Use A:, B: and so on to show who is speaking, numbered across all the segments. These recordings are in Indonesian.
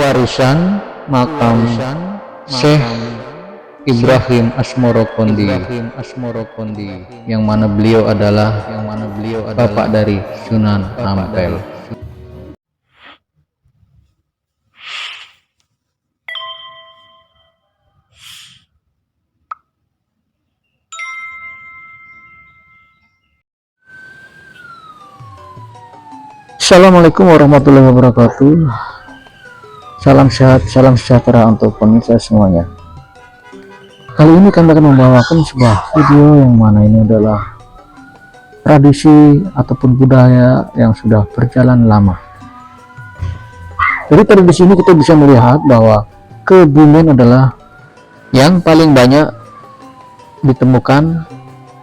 A: warisan makam Syekh Ibrahim Asmorokondi, yang mana beliau adalah bapak dari Sunan Ampel. Assalamualaikum warahmatullahi wabarakatuh. Salam sehat, salam sejahtera untuk pemirsa semuanya. Kali ini kami akan membawakan sebuah video yang mana ini adalah tradisi ataupun budaya yang sudah berjalan lama. Dari tradisi ini kita bisa melihat bahwa Kebumen adalah yang paling banyak ditemukan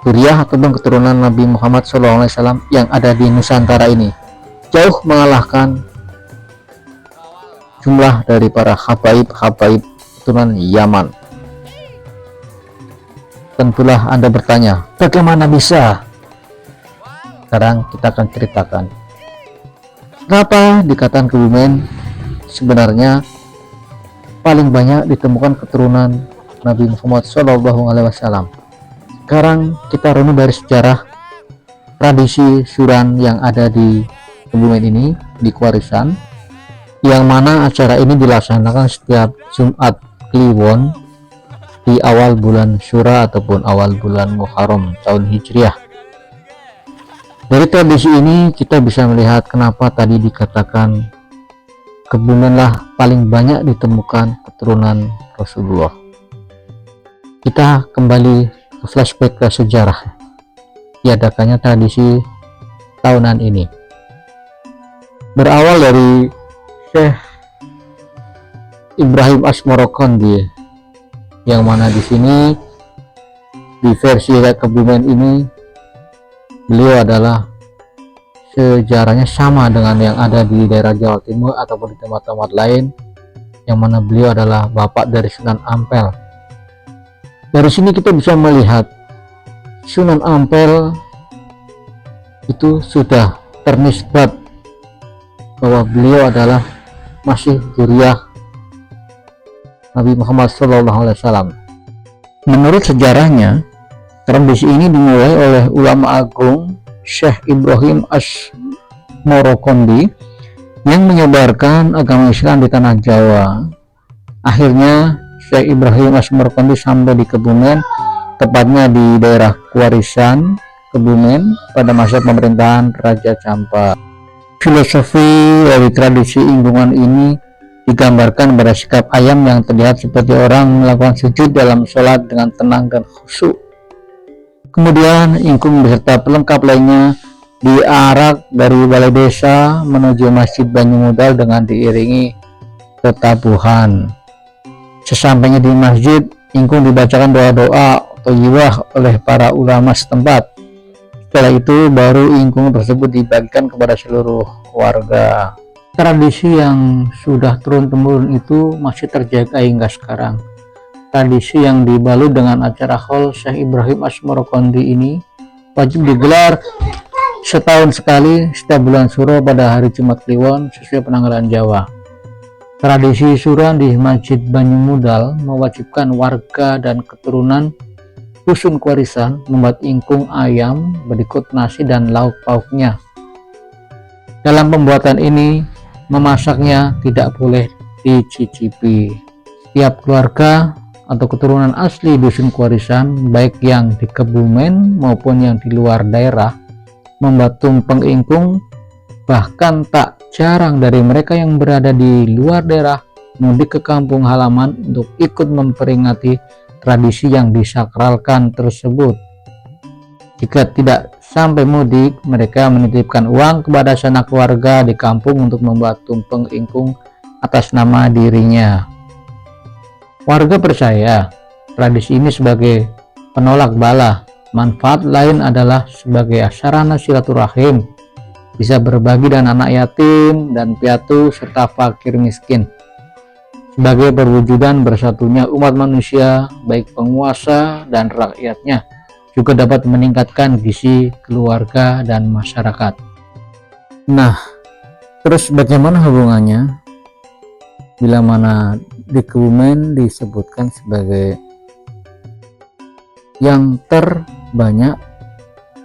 A: zuriat ataupun keturunan Nabi Muhammad SAW yang ada di Nusantara ini, jauh mengalahkan jumlah dari para habaib keturunan Yaman. Tentulah Anda bertanya, bagaimana bisa? Sekarang kita akan ceritakan kenapa dikatakan Kebumen sebenarnya paling banyak ditemukan keturunan Nabi Muhammad SAW. Sekarang kita runut dari sejarah tradisi suran yang ada di Kebumen ini, di Kuarisan, yang mana acara ini dilaksanakan setiap Jumat Kliwon di awal bulan Syura ataupun awal bulan Muharram tahun Hijriah. Dari tradisi ini kita bisa melihat kenapa tadi dikatakan Kebumenlah paling banyak ditemukan keturunan Rasulullah. Kita kembali ke flashback ke sejarah diadakannya tradisi tahunan ini. Berawal dari Syekh Ibrahim Asmorokondi, yang mana di sini di versi Kebumen ini beliau adalah sejarahnya sama dengan yang ada di daerah Jawa Timur ataupun di tempat-tempat lain, yang mana beliau adalah bapak dari Sunan Ampel. Dari sini kita bisa melihat Sunan Ampel itu sudah ternisbat bahwa beliau adalah masih zuriat Nabi Muhammad SAW. Menurut sejarahnya, tradisi ini dimulai oleh ulama agung Syekh Ibrahim Asmorokondi yang menyebarkan agama Islam di tanah Jawa. Akhirnya Syekh Ibrahim Asmorokondi sampai di Kebumen, tepatnya di daerah Kuarisan, Kebumen, pada masa pemerintahan Raja Campa. Filosofi dari tradisi ingkungan ini digambarkan pada sikap ayam yang terlihat seperti orang melakukan sujud dalam sholat dengan tenang dan khusyuk. Kemudian ingkung beserta pelengkap lainnya diarak dari balai desa menuju Masjid Banyumudal dengan diiringi tetabuhan. Sesampainya di masjid, ingkung dibacakan doa-doa atau jiwah oleh para ulama setempat. Setelah itu baru ingkung tersebut dibagikan kepada seluruh warga. Tradisi yang sudah turun-temurun itu masih terjaga hingga sekarang. Tradisi yang dibalut dengan acara haul Syekh Ibrahim Asmorokondi ini wajib digelar setahun sekali setiap bulan Suro pada hari Jumat Kliwon sesuai penanggalan Jawa. Tradisi suran di Masjid Banyumudal mewajibkan warga dan keturunan Dusun Kuarisan membuat ingkung ayam berikut nasi dan lauk pauknya. Dalam pembuatan ini, memasaknya tidak boleh dicicipi. Setiap keluarga atau keturunan asli Dusun Kuarisan, baik yang di Kebumen maupun yang di luar daerah, membuat tumpeng ingkung. Bahkan tak jarang dari mereka yang berada di luar daerah mudik ke kampung halaman untuk ikut memperingati tradisi yang disakralkan tersebut. Jika tidak sampai mudik, mereka menitipkan uang kepada sanak keluarga di kampung untuk membuat tumpeng ingkung atas nama dirinya. Warga percaya tradisi ini sebagai penolak bala. Manfaat lain adalah sebagai sarana silaturahim, bisa berbagi dengan anak yatim dan piatu serta fakir miskin. Sebagai perwujudan bersatunya umat manusia, baik penguasa dan rakyatnya, juga dapat meningkatkan gizi keluarga dan masyarakat. Nah, terus bagaimana hubungannya bila mana di Kebumen disebutkan sebagai yang terbanyak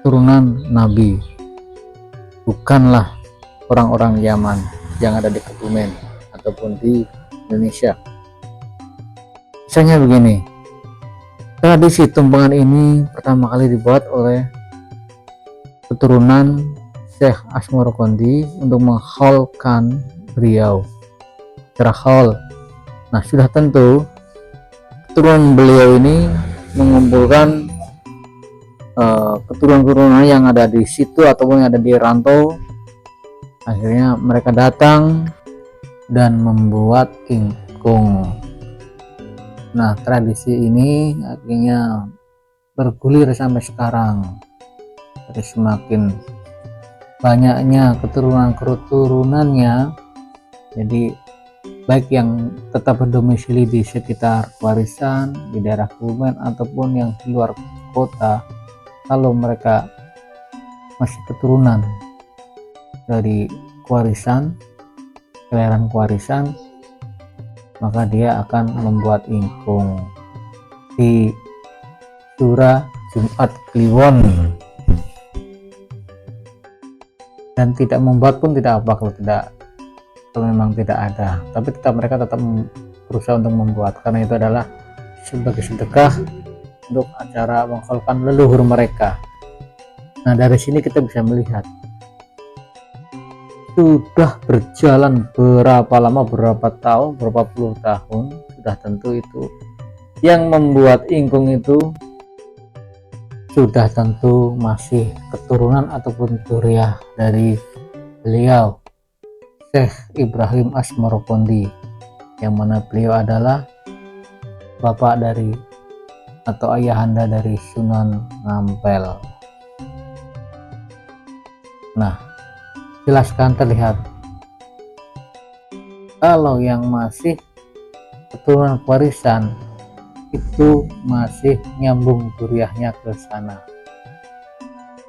A: turunan Nabi, bukanlah orang-orang Yaman yang ada di Kebumen ataupun di Indonesia. Misalnya begini, tradisi tumpengan ini pertama kali dibuat oleh keturunan Syekh Asmorokondi untuk menghaulkan beliau secara haul. Nah, sudah tentu keturunan beliau ini mengumpulkan keturunan-keturunan yang ada di situ ataupun yang ada di rantau. Akhirnya mereka datang dan membuat ingkung. Nah, tradisi ini akhirnya bergulir sampai sekarang. Jadi semakin banyaknya keturunan-keturunannya, jadi baik yang tetap berdomisili di sekitar Warisan, di daerah Kebumen ataupun yang di luar kota, kalau mereka masih keturunan dari Warisan, kelahiran Warisan, maka dia akan membuat ingkung di Sura Jumat Kliwon, dan tidak membuat pun tidak apa kalau memang tidak ada, tapi mereka tetap berusaha untuk membuat, karena itu adalah sebagai sedekah untuk acara menghaulkan leluhur mereka. Nah, dari sini kita bisa melihat sudah berjalan berapa lama, berapa tahun, berapa puluh tahun, sudah tentu itu yang membuat ingkung itu sudah tentu masih keturunan ataupun zuriat dari beliau Syekh Ibrahim Asmorokondi, yang mana beliau adalah bapak dari atau ayahanda dari Sunan Ngampel. Nah, jelaskan terlihat kalau yang masih keturunan Warisan itu masih nyambung zuriatnya ke sana.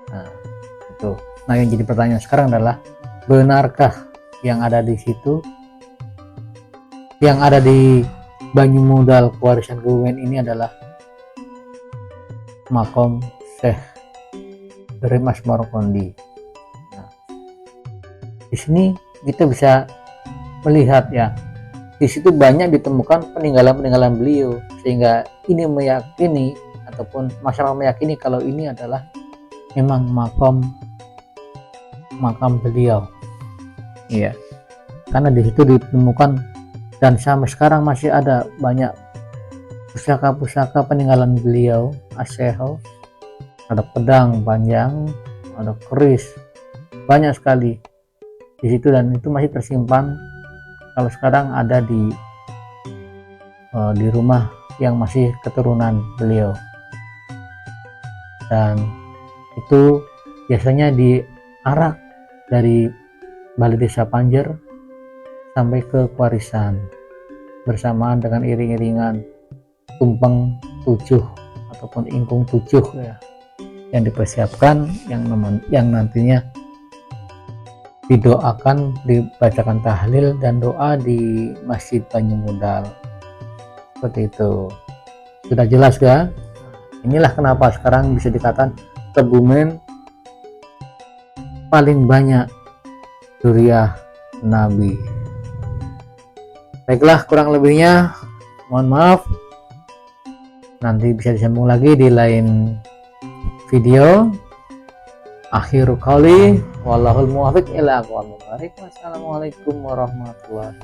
A: Nah, itu. Nah, yang jadi pertanyaan sekarang adalah, benarkah yang ada di situ, yang ada di Banyumudal Warisan Kebumen ini adalah makom Syekh Ibrahim Asmorokondi? Nah, di sini kita bisa melihat ya, di situ banyak ditemukan peninggalan-peninggalan beliau, sehingga ini meyakini ataupun masyarakat meyakini kalau ini adalah memang makam beliau. Iya, karena di situ ditemukan dan sampai sekarang masih ada banyak pusaka-pusaka peninggalan beliau Asheho. Ada pedang panjang, ada keris, banyak sekali di situ, dan itu masih tersimpan. Kalau sekarang ada di rumah yang masih keturunan beliau, dan itu biasanya diarak dari Balai Desa Panjer sampai ke Warisan bersamaan dengan iring-iringan tumpeng 7 ataupun ingkung 7 ya, yang dipersiapkan, yang nantinya didoakan, dibacakan tahlil dan doa di Masjid Banyumudal. Seperti itu. Sudah jelas ya? Inilah kenapa sekarang bisa dikatakan Kebumen paling banyak zuriat Nabi. Baiklah, kurang lebihnya mohon maaf. Nanti bisa disambung lagi di lain video. Akhiru qouli wallahul muwaffiq ila aqwamit thoriq. Wassalamualaikum warahmatullahi